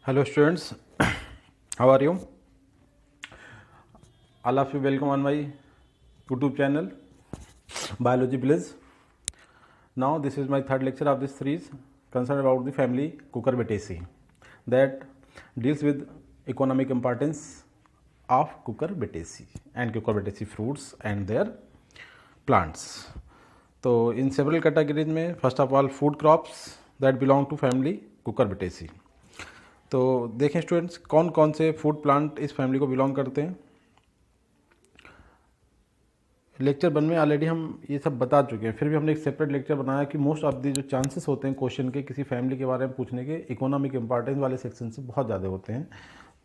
Hello students, how are you? All of you welcome on my YouTube channel Biology Bliss. Now this is my third lecture of this series concerned about the family Cucurbitaceae that deals with economic importance of Cucurbitaceae and Cucurbitaceae fruits and their plants. So in several categories में first of all food crops that belong to family Cucurbitaceae. तो देखें students कौन कौन से food plant इस family को belong करते हैं। लेक्चर 1 में ऑलरेडी हम ये सब बता चुके हैं, फिर भी हमने एक सेपरेट लेक्चर बनाया कि मोस्ट ऑफ दी जो चांसेस होते हैं क्वेश्चन के किसी फैमिली के बारे में पूछने के इकोनॉमिक इंपॉर्टेंस वाले सेक्शन से बहुत ज़्यादा होते हैं।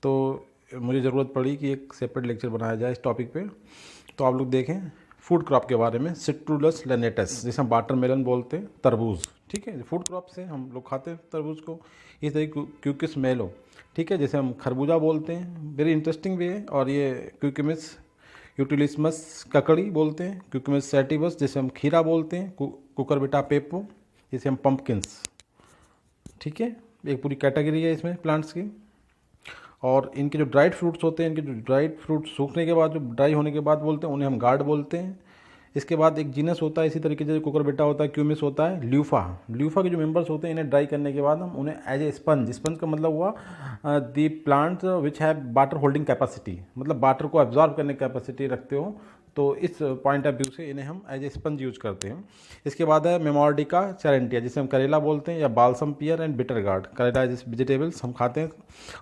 तो मुझे ज़रूरत पड़ी कि एक सेपरेट लेक्चर बनाया जाए इस टॉपिक पे। तो आप लोग देखें फूड क्रॉप के बारे में, सिट्रुलस लेनेटस जिसे हम वाटरमेलन बोलते हैं, तरबूज, ठीक है, फूड क्रॉप से हम लोग खाते हैं तरबूज को। इस तरीके क्यूकिस मेलो, ठीक है, जैसे हम खरबूजा बोलते हैं, वेरी इंटरेस्टिंग वे है। और ये क्यूकिमिस यूटिलिस्मस ककड़ी बोलते हैं, क्यूकिमिस सैटिवस जिसे हम खीरा बोलते हैं, कुकरबिटा पेपो जिसे हम पम्पकिन्स, ठीक है, एक पूरी कैटेगरी है इसमें प्लांट्स की। और इनके जो ड्राइड फ्रूट्स होते हैं, इनके जो ड्राइड फ्रूट्स सूखने के बाद, जो ड्राई होने के बाद बोलते हैं, उन्हें हम गार्ड बोलते हैं। इसके बाद एक जीनस होता है इसी तरीके से कुकरबिटा होता है, क्यूमिस होता है, ल्यूफा। ल्यूफा के जो मेंबर्स होते हैं इन्हें ड्राई करने के बाद हम उन्हें एज ए स्पंज, स्पंज का मतलब हुआ the plants which have water holding capacity, मतलब वाटर को एब्जॉर्ब करने की कैपेसिटी रखते हो, तो इस पॉइंट ऑफ व्यू से इन्हें हम एज ए स्पंज यूज करते हैं। इसके बाद है मेमोर्डिका चारेंटिया जिसे हम करेला बोलते हैं, या balsam pear and bitter gourd, करेला जिस वेजिटेबल्स हम खाते हैं।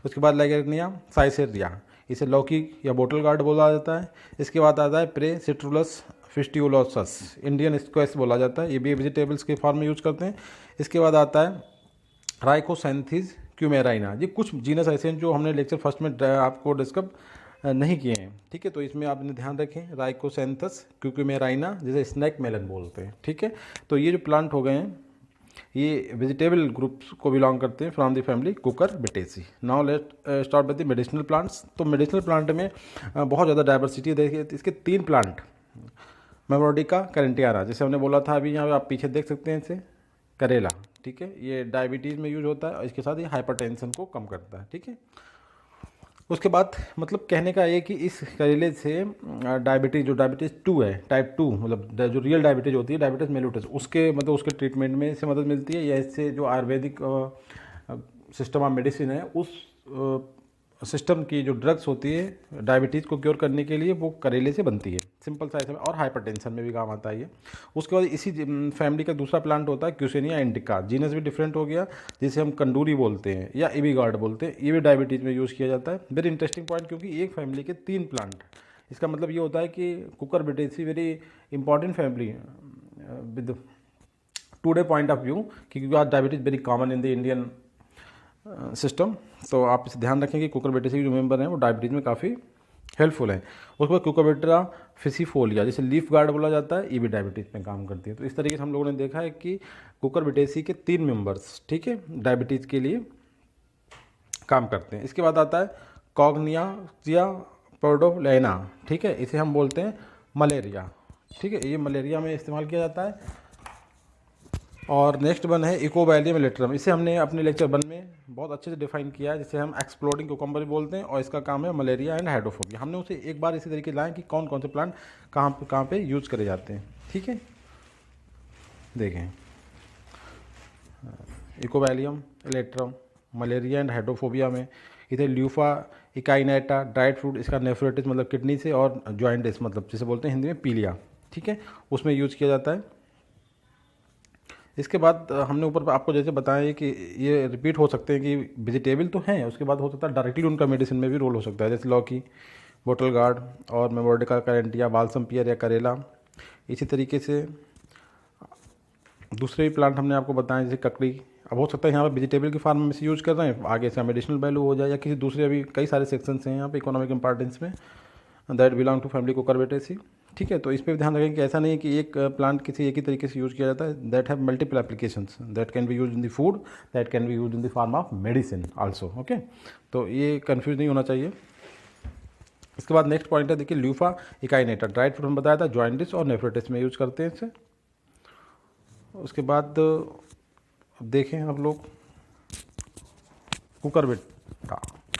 उसके बाद लैगेनिया साइसेरिया, इसे लौकी या बोटल गार्ड बोला जाता है। इसके बाद आता है प्रे सिट्रुलस फिस्टियोलोसस, इंडियन स्क्वैश बोला जाता है, ये भी वेजिटेबल्स के फॉर्म में यूज करते हैं। इसके बाद आता है राइकोसेंथिस क्यूमेराइना। ये कुछ जीनस ऐसे हैं जो हमने लेक्चर फर्स्ट में आपको डिस्कस नहीं किए हैं, ठीक है, तो इसमें आपने ध्यान रखें, राइकोसेंथस क्यूमेराइना जिसे स्नैक मेलन बोलते हैं, ठीक है। तो ये जो प्लांट हो गए हैं ये वेजिटेबल ग्रुप्स को बिलोंग करते हैं from the family Cucurbitaceae. Now let start with the medicinal plants. तो मेडिसिनल प्लांट में बहुत ज़्यादा डाइवर्सिटी है। देखिए इसके 3 प्लांट, मेमोर्डिका करेंटियाना जैसे हमने बोला था, अभी यहाँ पे आप पीछे देख सकते हैं इसे, करेला, ठीक है, ये डायबिटीज़ में यूज होता है और इसके साथ ये हाइपरटेंशन को कम करता है, ठीक है। उसके बाद मतलब कहने का ये कि इस करेले से डायबिटीज़, जो डायबिटीज़ 2 है, टाइप 2, मतलब जो रियल डायबिटीज़ होती है, डायबिटीज़ मेलिटस, उसके मतलब उसके ट्रीटमेंट में इससे मदद मिलती है, या इससे जो आयुर्वेदिक सिस्टम ऑफ मेडिसिन है उस सिस्टम की जो ड्रग्स होती है डायबिटीज़ को क्योर करने के लिए, वो करेले से बनती है, सिंपल सा ऐसा। और हाइपरटेंशन में भी काम आता है ये। उसके बाद इसी फैमिली का दूसरा प्लांट होता है क्यूसेनिया इंडिका, जीनस भी डिफरेंट हो गया, जिसे हम कंडूरी बोलते हैं या एबीगार्ड बोलते हैं, ये भी डायबिटीज़ में यूज़ किया जाता है। वेरी इंटरेस्टिंग पॉइंट, क्योंकि एक फैमिली के 3 प्लांट, इसका मतलब ये होता है कि Cucurbitaceae very important family with today point of view, क्योंकि आज diabetes very common in the Indian system. तो आप इसे ध्यान रखें कि कुकरबिटेसी के जो मेंबर हैं वो डायबिटीज़ में काफ़ी हेल्पफुल है। उसके बाद कुकरबिटेरा फिसिफोलिया जिसे लीफ गार्ड बोला जाता है, ये भी डायबिटीज़ में काम करती है। तो इस तरीके से हम लोगों ने देखा है कि कुकरबिटेसी के 3 मेंबर्स, ठीक है, डायबिटीज़ के लिए काम करते हैं। इसके बाद आता है कॉग्निया पोर्डोलेना, ठीक है, इसे हम बोलते हैं मलेरिया, ठीक है, ये मलेरिया में इस्तेमाल किया जाता है। और नेक्स्ट वन है इकोबैलियम इलेक्ट्रम, इसे हमने अपने लेक्चर 1 में बहुत अच्छे से डिफाइन किया है, जिसे हम एक्सप्लोडिंग कोकम्बर बोलते हैं, और इसका काम है मलेरिया एंड हाइड्रोफोबिया। हमने उसे एक बार इसी तरीके लाएँ कि कौन कौन से प्लांट कहाँ पे यूज करे जाते हैं, ठीक है। देखें इकोबैलियम इलेक्ट्रम, मलेरिया एंड हाइड्रोफोबिया में इधर ल्यूफा इकाइनेटा ड्राइड फ्रूट, इसका नेफ्रोटिस मतलब किडनी से, और जॉइंटिस मतलब जिसे बोलते हैं हिंदी में पीलिया, ठीक है, उसमें यूज किया जाता है। इसके बाद हमने ऊपर आपको जैसे बताया कि ये रिपीट हो सकते हैं कि वेजिटेबल तो हैं, उसके बाद हो सकता है डायरेक्टली उनका मेडिसिन में भी रोल हो सकता है, जैसे लौकी, बोटल गार्ड और मेमोर्डिका करेंटिया, बालसम पियर या करेला। इसी तरीके से दूसरे भी प्लांट हमने आपको बताए, जैसे ककड़ी। अब हो सकता है यहाँ पर वेजिटेबल के फार्म में से यूज कर रहे हैं, आगे से मेडिसिनल वैल्यू हो जाए, या किसी दूसरे, अभी कई सारे सेक्शंस हैं यहाँ पे इकोनॉमिक इंपॉर्टेंस में, that belong to family cucurbitaceae, ठीक है। तो इस पर ध्यान रखें कि ऐसा नहीं है कि एक प्लांट किसी एक ही तरीके से यूज़ किया जाता है, that have multiple applications, that can be use in the food, that can be use in the form of medicine also, okay. तो ये कन्फ्यूज नहीं होना चाहिए। इसके बाद नेक्स्ट पॉइंट है, देखिए ल्यूफा इकाइनेटा, ड्राइड फ्रूट बताया था, जॉइंटिस और नेफ्रोटिस में यूज करते हैं इसे। उसके बाद देखें आप लोग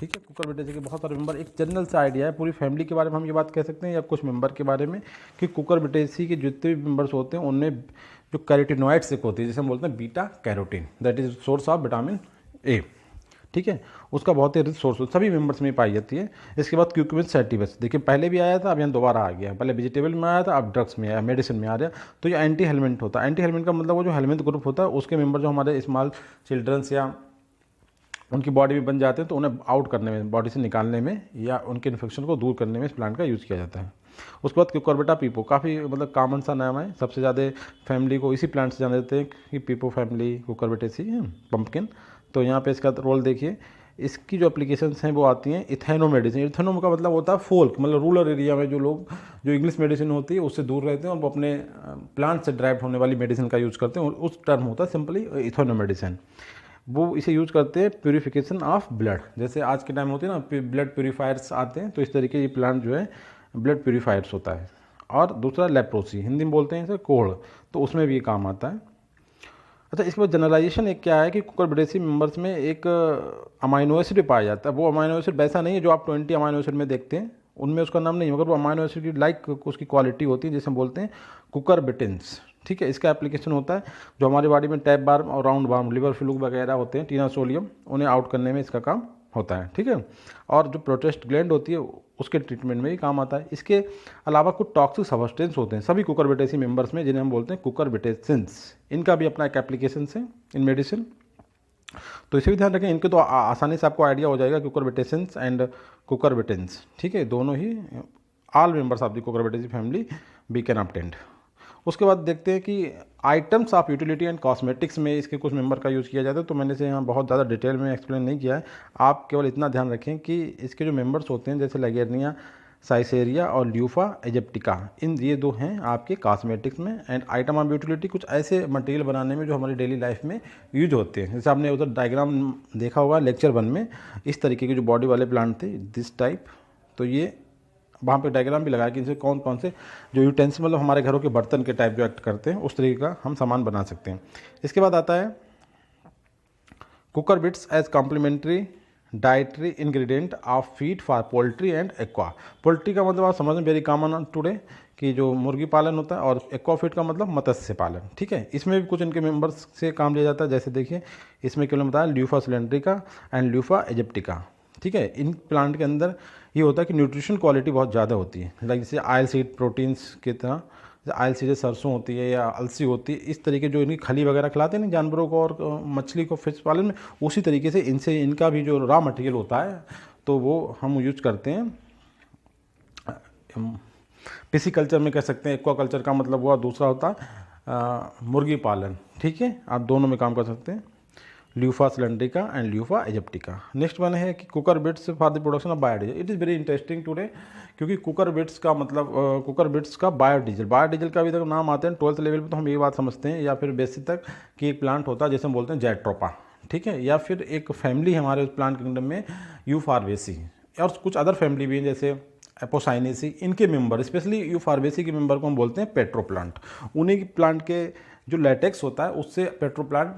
ठीक है। कुकुरबिटेसी के बहुत सारे मेंबर, एक जनरल सा आइडिया है, पूरी फैमिली के बारे में हम ये बात कह सकते हैं या कुछ मेंबर के बारे में कि कुकुरबिटेसी के जितने भी मेंबर्स होते हैं उनमें जो कैरोटिनॉइड्स एक होती है, जैसे हम बोलते हैं beta carotene, that is source of vitamin A, ठीक है, उसका बहुत ही रिच सोर्स सभी मेंबर्स में पाई जाती है। इसके बाद क्यूक्यूमिन सैटिवस, देखिए पहले भी आया था, अब यहाँ दोबारा आ गया, पहले वेजिटेबल में आया था, अब ड्रग्स में आया, मेडिसिन में आ रहा है। तो ये एंटी हेलमेंट होता है। एंटी हेलमेंट का मतलब वो जो हेलमेंट ग्रुप होता है उसके मेंबर जो हमारे स्मॉल चिल्ड्रंस या उनकी बॉडी में बन जाते हैं, तो उन्हें आउट करने में, बॉडी से निकालने में या उनके इन्फेक्शन को दूर करने में इस प्लांट का यूज़ किया जाता है। उसके बाद क्यूकरबिटा पीपो, काफ़ी मतलब कॉमन सा नाम है, सबसे ज़्यादा फैमिली को इसी प्लांट से जान देते हैं कि पीपो फैमिली कुकुरबिटेसी पंपकिन। तो यहाँ पे इसका रोल देखिए, इसकी जो एप्लीकेशंस हैं वो आती हैं इथेनो मेडिसिन। इथेनो का मतलब होता है फोल्क, मतलब रूरल एरिया में जो लोग जो इंग्लिश मेडिसिन होती है उससे दूर रहते हैं और वो अपने प्लांट से ड्राइव होने वाली मेडिसिन का यूज़ करते हैं, और उस टर्म होता है सिंपली इथेनो मेडिसिन। वो इसे यूज़ करते हैं प्यूरिफिकेशन ऑफ ब्लड, जैसे आज के टाइम होती है ना ब्लड प्यूरीफायर्स आते हैं, तो इस तरीके ये प्लांट जो है ब्लड प्यूरीफायर्स होता है। और दूसरा लेप्रोसी, हिंदी में बोलते हैं इसे कोढ़, तो उसमें भी ये काम आता है। अच्छा, इसके बाद जनरलाइजेशन एक क्या है कि कुकुरबिटेसी मेंबर्स में एक अमाइनो एसिड पाया जाता है। वो अमाइनो एसिड वैसा नहीं है जो आप 20 अमाइनो एसिड में देखते हैं, उनमें उसका नाम नहीं है, मगर वो अमाइनो एसिड की लाइक उसकी क्वालिटी होती है, जिसे हम बोलते हैं कुकुरबिटेंस, ठीक है। इसका एप्लीकेशन होता है जो हमारी बॉडी में टैप बार्म और राउंड बार्म, लिवर फ्लूक वगैरह होते हैं, टीना सोलियम, उन्हें आउट करने में इसका काम होता है, ठीक है। और जो प्रोटेस्ट ग्लैंड होती है उसके ट्रीटमेंट में भी काम आता है। इसके अलावा कुछ टॉक्सिक सब्सटेंस होते हैं सभी कुकुरबिटेसी मेंबर्स में, जिन्हें हम बोलते हैं कुकुरबिटेंसिन्स, इनका भी अपना एक एप्लीकेशन है इन मेडिसिन। तो इसे भी ध्यान रखें, इनके तो आसानी से आपको आइडिया हो जाएगा, कुकुरबिटेंसिन्स एंड कुकुरबिटेंस, ठीक है, दोनों ही all members of the Cucurbitaceae family we can obtain. उसके बाद देखते हैं कि items of utility and cosmetics में इसके कुछ मेंबर का यूज़ किया जाता है। तो मैंने इसे यहाँ बहुत ज़्यादा डिटेल में एक्सप्लेन नहीं किया है, आप केवल इतना ध्यान रखें कि इसके जो मेंबर्स होते हैं जैसे लैगेर्निया साइसेरिया और ल्यूफा एजिप्टिका, इन ये दो हैं आपके कॉस्मेटिक्स में। एंड आइटम ऑफ यूटिलिटी कुछ ऐसे मटेरियल बनाने में जो हमारी डेली लाइफ में यूज होते हैं, जैसे आपने उधर डायग्राम देखा होगा लेक्चर 1 में, इस तरीके के जो बॉडी वाले प्लांट थे दिस टाइप, तो ये वहाँ पे डायग्राम भी लगाया कि इनसे कौन कौन से जो यूटेंसिल मतलब हमारे घरों के बर्तन के टाइप जो एक्ट करते हैं उस तरीके का हम सामान बना सकते हैं। इसके बाद आता है cucurbits as complementary dietary ingredient of feed for poultry and aqua. Poultry का मतलब आप समझ में वेरी कॉमन टुडे कि जो मुर्गी पालन होता है, और एक्वा फीड का मतलब मत्स्य पालन, ठीक है। इसमें भी कुछ इनके मेंबर्स से काम लिया जाता है, जैसे देखिए इसमें केवल बताया ल्यूफा सिलेंड्रिका एंड ल्यूफा एजिप्टिका, ठीक है। इन प्लांट के अंदर ये होता है कि न्यूट्रिशन क्वालिटी बहुत ज़्यादा होती है, लाइक जैसे आयल सीड प्रोटीन्स की तरह, जैसे आयल सीड सरसों होती है या अलसी होती है, इस तरीके जो इनकी खली वगैरह खिलाते हैं ना जानवरों को और मछली को फिश पालन में, उसी तरीके से इनसे इनका भी जो रॉ मटेरियल होता है तो वो हम यूज करते हैं। पिसिकल्चर में कह सकते हैं, एक्वा कल्चर का मतलब हुआ दूसरा होता है मुर्गी पालन, ठीक है, आप दोनों में काम कर सकते हैं, ल्यूफा सिलेंड्रिका एंड ल्यूफा एजिप्टिका। नेक्स्ट वन है कि cucurbits for the production of biodiesel. It is very interesting today, क्योंकि कुकुरबिट्स का मतलब कुकुरबिट्स का बायोडीजल, बायोडीजल का अभी तक नाम आते हैं 12th लेवल पे, तो हम ये बात समझते हैं या फिर बेसिक तक कि एक प्लांट होता है जैसे हम बोलते हैं जैट्रोपा, ठीक है, या फिर एक फैमिली है हमारे उस प्लांट किंगडम में यूफारवेसी, और कुछ अदर फैमिली भी हैं जैसे एपोसाइनेसी, इनके मेंबर स्पेशली यूफारवेसी के मेंबर को हम बोलते हैं पेट्रोप्लांट। उन्हीं की प्लांट के जो लेटेक्स होता है उससे पेट्रोप्लांट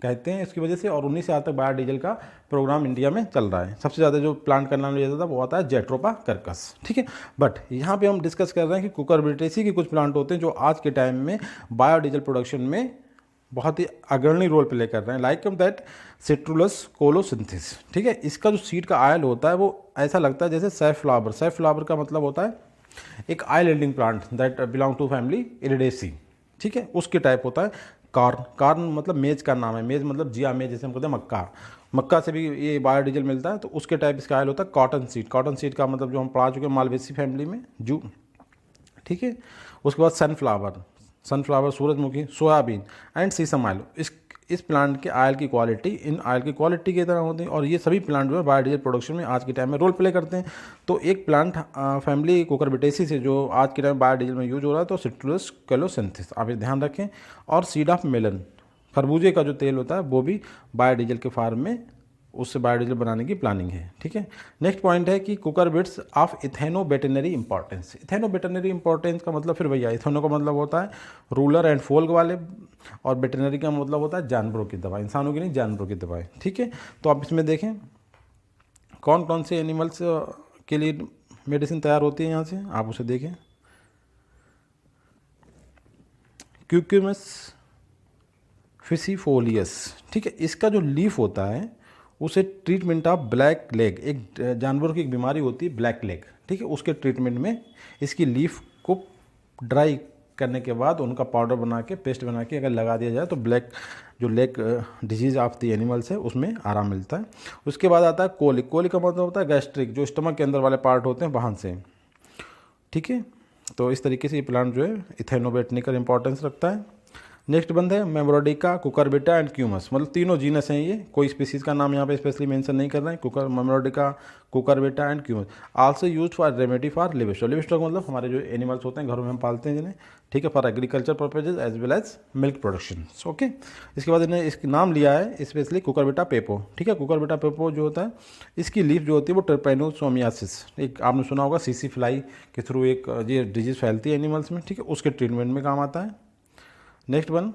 कहते हैं इसकी वजह से, और उन्हीं से आज तक बायोडीजल का प्रोग्राम इंडिया में चल रहा है। सबसे ज़्यादा जो प्लांट का नाम लिया जाता है वो आता है जैट्रोपा कर्कस, ठीक है। बट यहाँ पे हम डिस्कस कर रहे हैं कि कुकुरबिटेसी के कुछ प्लांट होते हैं जो आज के टाइम में बायोडीजल प्रोडक्शन में बहुत ही अग्रणी रोल प्ले कर रहे हैं, लाइक दैट सिट्रुलस कोलोसिंथेसिस, ठीक है। इसका जो सीड का आयल होता है वो ऐसा लगता है जैसे सैफफ्लावर। सैफफ्लावर का मतलब होता है एक oil yielding plant that belong to family Iridaceae, ठीक है, उसके टाइप होता है। कार्न, कार्न मतलब मेज का नाम है, मेज मतलब जिया मेज, जैसे हम कहते हैं मक्का, मक्का से भी ये बायोडीजल मिलता है, तो उसके टाइप इसका आयल होता है। कॉटन सीड, कॉटन सीड का मतलब जो हम पढ़ा चुके हैं मालवेसी फैमिली में जू, ठीक है। उसके बाद सनफ्लावर, सनफ्लावर सूरजमुखी, सोयाबीन एंड सीसम ऑयल, इस प्लांट के आयल की क्वालिटी इन आयल की क्वालिटी की तरह होती है, और ये सभी प्लांट जो है बायोडीजल प्रोडक्शन में आज के टाइम में रोल प्ले करते हैं। तो एक प्लांट फैमिली कुकुरबिटेसी से जो आज के टाइम में बायोडीजल में यूज हो रहा है तो सिट्रुलस कोलोसिंथेसिस, आप ये ध्यान रखें। और सीड ऑफ मेलन, खरबूजे का जो तेल होता है वो भी बायोडीजल के फार्म में उससे बायोडीजल बनाने की प्लानिंग है, ठीक है। नेक्स्ट पॉइंट है कि कुकुरबिट्स ऑफ इथेनोबेटेनरी इंपॉर्टेंस। इथेनोबेटेनरी इंपॉर्टेंस का मतलब फिर भैया इथेनो का मतलब होता है रूलर एंड फोल्क वाले, और वेटरनरी का मतलब होता है जानवरों की दवा, इंसानों की नहीं जानवरों की दवाएं, ठीक है। तो आप इसमें देखें कौन कौन से एनिमल्स के लिए मेडिसिन तैयार होती है यहाँ से, आप उसे देखें। क्यूक्यूमस फिसीफोलियस, ठीक है, इसका जो लीफ होता है उसे ट्रीटमेंट ऑफ ब्लैक लेग, एक जानवर की एक बीमारी होती है ब्लैक लेग, ठीक है, उसके ट्रीटमेंट में इसकी लीफ को ड्राई करने के बाद उनका पाउडर बना के, पेस्ट बना के अगर लगा दिया जाए तो ब्लैक जो leg disease of the animals है उसमें आराम मिलता है। उसके बाद आता है कोलिक। कोलिक का मतलब होता है गैस्ट्रिक, जो स्टमक के अंदर वाले पार्ट होते हैं वहाँ से, ठीक है। तो इस तरीके से ये प्लांट जो है इथेनोबेटनिकल इंपॉर्टेंस रखता है। नेक्स्ट बंद है मेमोरोडिका, कुकरबिटा एंड क्यूमस, मतलब तीनों जीनस हैं ये, कोई स्पीसीज़ का नाम यहाँ पे स्पेशली मेंशन नहीं कर रहे हैं। Momordica, Cucurbita and Cucumis also used for remedy for livestock. Livestock मतलब हमारे जो एनिमल्स होते हैं घरों में हम पालते हैं जिन्हें, ठीक है, for agriculture purposes as well as milk production, okay. इसके बाद इन्हें इसका नाम लिया है स्पेशली कुकरबिटा पेपो, ठीक है। कुकरबिटा पेपो जो होता है इसकी लीफ जो होती है वो ट्रिपैनोसोमियासिस, एक आपने सुना होगा सीसी फ्लाई के थ्रू एक ये डिजीज़ फैलती है एनिमल्स में, ठीक है, उसके ट्रीटमेंट में काम आता है। नेक्स्ट वन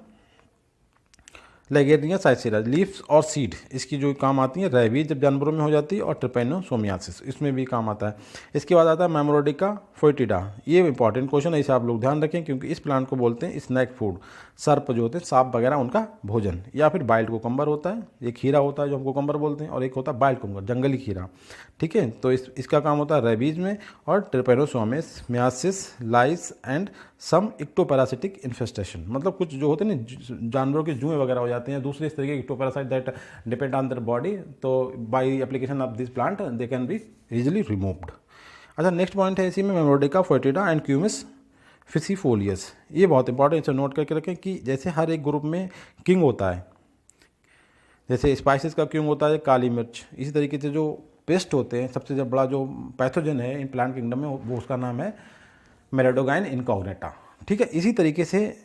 लेगेरिया साइसेरा, लीव्स और सीड इसकी जो काम आती है रेबीज जब जानवरों में हो जाती है, और ट्रिपैनोसोमियासिस इसमें भी काम आता है। इसके बाद आता है मेमोरोडिका फोइटिडा, ये इंपॉर्टेंट क्वेश्चन है, इसे आप लोग ध्यान रखें क्योंकि इस प्लांट को बोलते हैं स्नैक फूड। सर्प जो होते हैं सांप वगैरह उनका भोजन, या फिर बाइल्ड कोकम्बर होता है, एक खीरा होता है जो हम कोकम्बर बोलते हैं, और एक होता है बाइल्ड कोकम्बर जंगली खीरा, ठीक है। तो इसका काम होता है रेबीज में और trypanosomiasis, lice and some ectoparasitic infestation, मतलब कुछ जो होते हैं ना जानवरों के जुएं वगैरह हो जाते हैं, दूसरे इस तरीके के ectoparasite that depend on their body, तो by application of this plant they can be easily removed. अच्छा, नेक्स्ट पॉइंट है इसी में मेमोरोडिका फोइटिडा एंड क्यूमिस फिसीफोलियस, ये बहुत इंपॉर्टेंट, इसे नोट करके रखें कि जैसे हर एक ग्रुप में किंग होता है, जैसे स्पाइसेस का किंग होता है काली मिर्च, इसी तरीके से जो पेस्ट होते हैं सबसे जब बड़ा जो पैथोजन है इन प्लांट किंगडम में वो उसका नाम है मेरेडोगाइन इनकॉग्नेटा, ठीक है। इसी तरीके से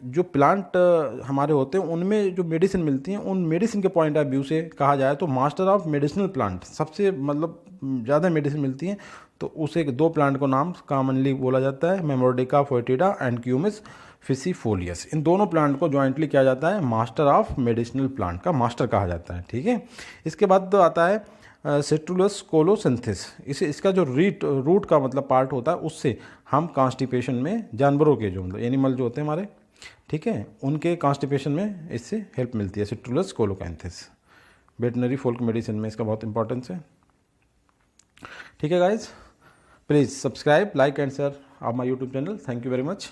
जो प्लांट हमारे होते हैं उनमें जो मेडिसिन मिलती हैं, उन मेडिसिन के पॉइंट ऑफ व्यू से कहा जाए तो मास्टर ऑफ मेडिसिनल प्लांट सबसे मतलब ज़्यादा मेडिसिन मिलती हैं, तो उसे दो प्लांट को नाम कॉमनली बोला जाता है मेमोरोडिका फोइटिडा एंड क्यूमिस फिसीफोलियस। इन दोनों प्लांट को जॉइंटली किया जाता है मास्टर ऑफ मेडिसिनल प्लांट का मास्टर कहा जाता है, ठीक है। इसके बाद तो आता है सिट्रुलस कोलोसिंथिस, इसका जो रूट का मतलब पार्ट होता है उससे हम कॉन्स्टिपेशन में जानवरों के जो मतलब एनिमल जो होते हैं हमारे, ठीक है, उनके कॉन्स्टिपेशन में इससे हेल्प मिलती है। सिट्रुलस कोलोकैंथिस वेटनरी फोल्क मेडिसिन में इसका बहुत इंपॉर्टेंस है, ठीक है guys. Please subscribe, like and share of my YouTube channel. Thank you very much.